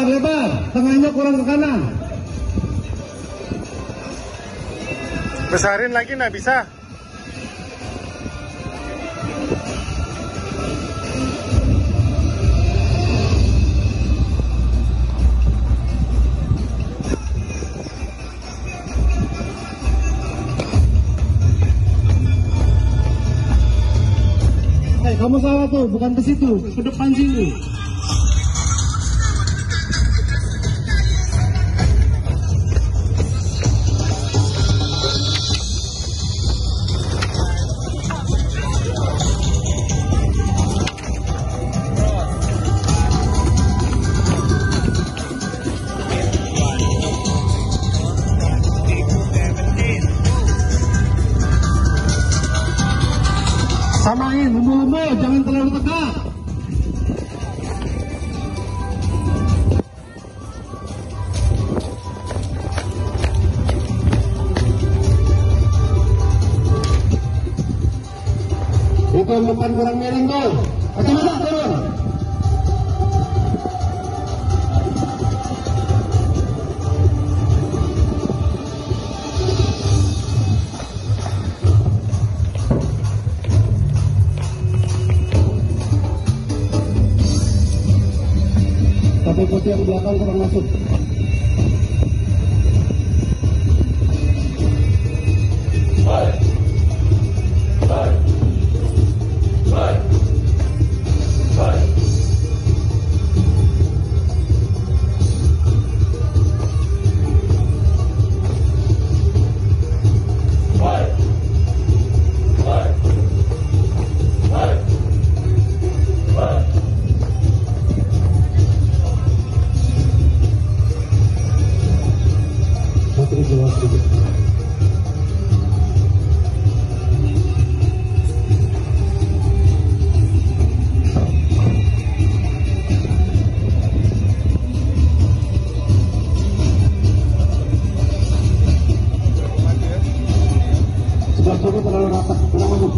Lebar, tengahnya kurang ke kanan. Besarin lagi nggak bisa. Kamu salah tuh, bukan ke situ, ke depan sini. Samain, lumbu-lumbu, jangan terlalu tegak. Itu bukan kurang miring tuh. Kacamata turun. Tapi putih yang belakang kurang masuk. Baik. Baik. Baik. Baik. Baik. Baik. Baik. Baik. Sebelah sana terlalu rapat, kurang masuk.